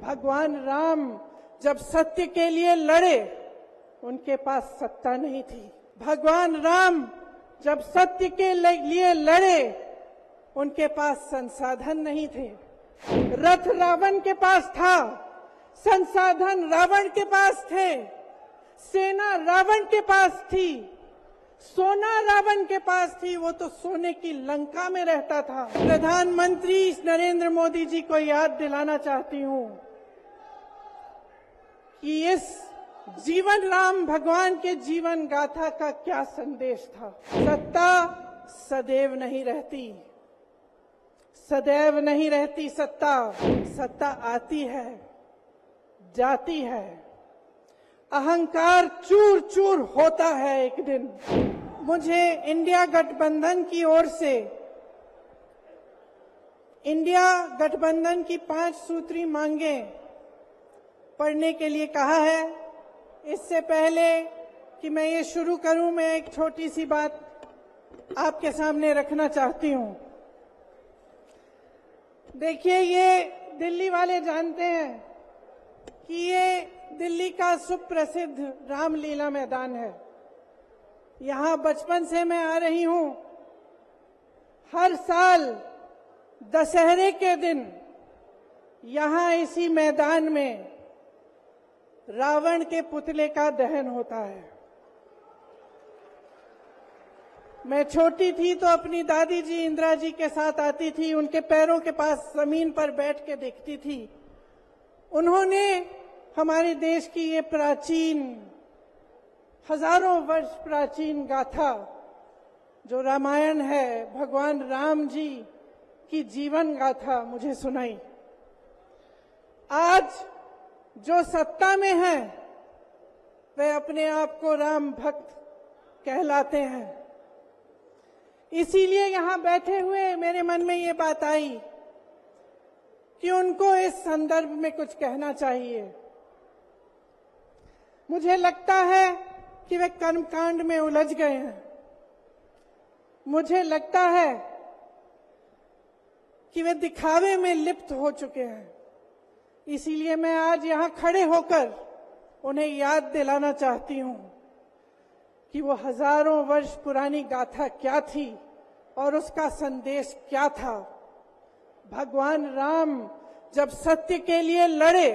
भगवान राम जब सत्य के लिए लड़े, उनके पास सत्ता नहीं थी। भगवान राम जब सत्य के लिए लड़े, उनके पास संसाधन नहीं थे। रथ रावण के पास था, संसाधन रावण के पास थे, सेना रावण के पास थी, सोना रावण के पास थी, वो तो सोने की लंका में रहता था। प्रधानमंत्री नरेंद्र मोदी जी को याद दिलाना चाहती हूं कि इस जीवन राम भगवान के जीवन गाथा का क्या संदेश था। सत्ता सदैव नहीं रहती, सदैव नहीं रहती सत्ता। सत्ता आती है, जाती है, अहंकार चूर चूर होता है एक दिन। मुझे इंडिया गठबंधन की ओर से इंडिया गठबंधन की 5 सूत्री मांगें पढ़ने के लिए कहा है। इससे पहले कि मैं ये शुरू करूं, मैं एक छोटी सी बात आपके सामने रखना चाहती हूं। देखिए, ये दिल्ली वाले जानते हैं कि ये दिल्ली का सुप्रसिद्ध रामलीला मैदान है। यहां बचपन से मैं आ रही हूं। हर साल दशहरे के दिन यहां इसी मैदान में रावण के पुतले का दहन होता है। मैं छोटी थी तो अपनी दादी जी इंदिरा जी के साथ आती थी, उनके पैरों के पास जमीन पर बैठ के देखती थी। उन्होंने हमारे देश की ये प्राचीन, हजारों वर्ष प्राचीन गाथा जो रामायण है, भगवान राम जी की जीवन गाथा मुझे सुनाई। आज जो सत्ता में है वे अपने आप को राम भक्त कहलाते हैं। इसीलिए यहां बैठे हुए मेरे मन में ये बात आई कि उनको इस संदर्भ में कुछ कहना चाहिए। मुझे लगता है कि वे कर्मकांड में उलझ गए हैं। मुझे लगता है कि वे दिखावे में लिप्त हो चुके हैं। इसीलिए मैं आज यहां खड़े होकर उन्हें याद दिलाना चाहती हूं कि वो हजारों वर्ष पुरानी गाथा क्या थी और उसका संदेश क्या था। भगवान राम जब सत्य के लिए लड़े,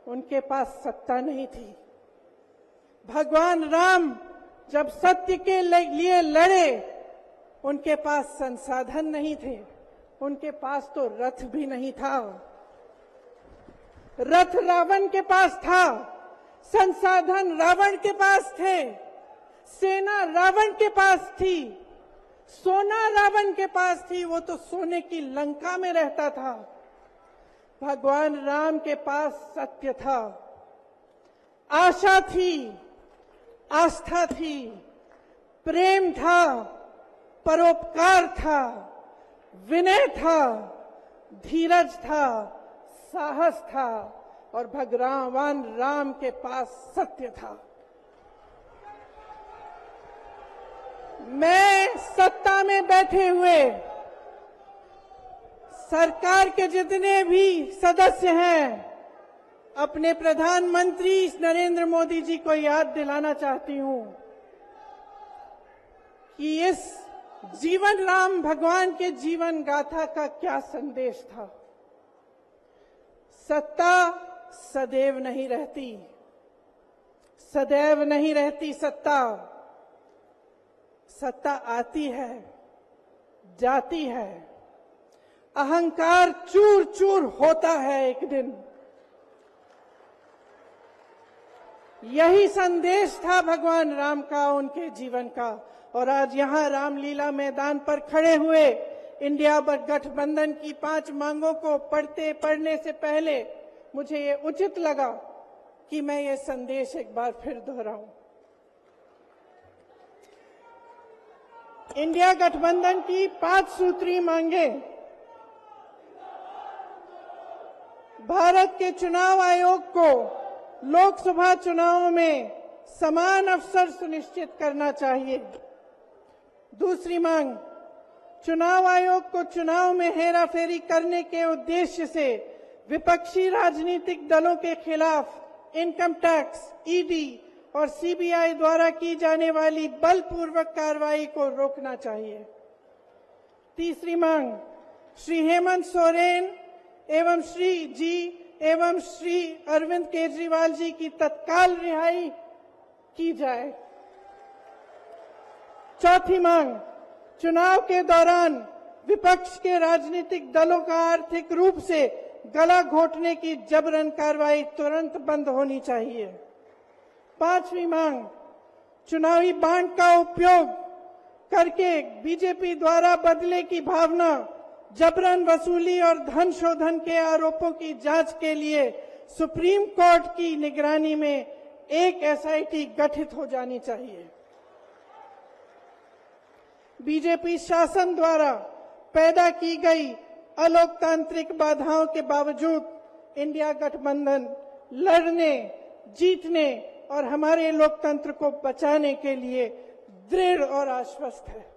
उनके पास सत्ता नहीं थी। भगवान राम जब सत्य के लिए लड़े, उनके पास संसाधन नहीं थे, उनके पास तो रथ भी नहीं था। रथ रावण के पास था, संसाधन रावण के पास थे, सेना रावण के पास थी, सोना रावण के पास थी, वो तो सोने की लंका में रहता था। भगवान राम के पास सत्य था, आशा थी, आस्था थी, प्रेम था, परोपकार था, विनय था, धीरज था, साहस था और भगवान राम के पास सत्य था। मैं सत्ता में बैठे हुए सरकार के जितने भी सदस्य हैं, अपने प्रधानमंत्री नरेंद्र मोदी जी को याद दिलाना चाहती हूं कि इस जीवन राम भगवान के जीवन गाथा का क्या संदेश था। सत्ता सदैव नहीं रहती, सदैव नहीं रहती सत्ता। सत्ता आती है, जाती है, अहंकार चूर चूर होता है एक दिन। यही संदेश था भगवान राम का, उनके जीवन का। और आज यहां रामलीला मैदान पर खड़े हुए इंडिया गठबंधन की 5 मांगों को पढ़ने से पहले मुझे ये उचित लगा कि मैं ये संदेश एक बार फिर दोहराऊं। इंडिया गठबंधन की 5 सूत्री मांगें भारत के चुनाव आयोग को लोकसभा चुनावों में समान अवसर सुनिश्चित करना चाहिए। दूसरी मांग, चुनाव आयोग को चुनाव में हेराफेरी करने के उद्देश्य से विपक्षी राजनीतिक दलों के खिलाफ इनकम टैक्स, ईडी और सीबीआई द्वारा की जाने वाली बलपूर्वक कार्रवाई को रोकना चाहिए। तीसरी मांग, श्री हेमंत सोरेन एवं श्री अरविंद केजरीवाल जी की तत्काल रिहाई की जाए। चौथी मांग, चुनाव के दौरान विपक्ष के राजनीतिक दलों का आर्थिक रूप से गला घोटने की जबरन कार्रवाई तुरंत बंद होनी चाहिए। पांचवी मांग, चुनावी बांड का उपयोग करके बीजेपी द्वारा बदले की भावना, जबरन वसूली और धन शोधन के आरोपों की जांच के लिए सुप्रीम कोर्ट की निगरानी में एक एसआईटी गठित हो जानी चाहिए। बीजेपी शासन द्वारा पैदा की गई अलोकतांत्रिक बाधाओं के बावजूद इंडिया गठबंधन लड़ने, जीतने और हमारे लोकतंत्र को बचाने के लिए दृढ़ और आश्वस्त है।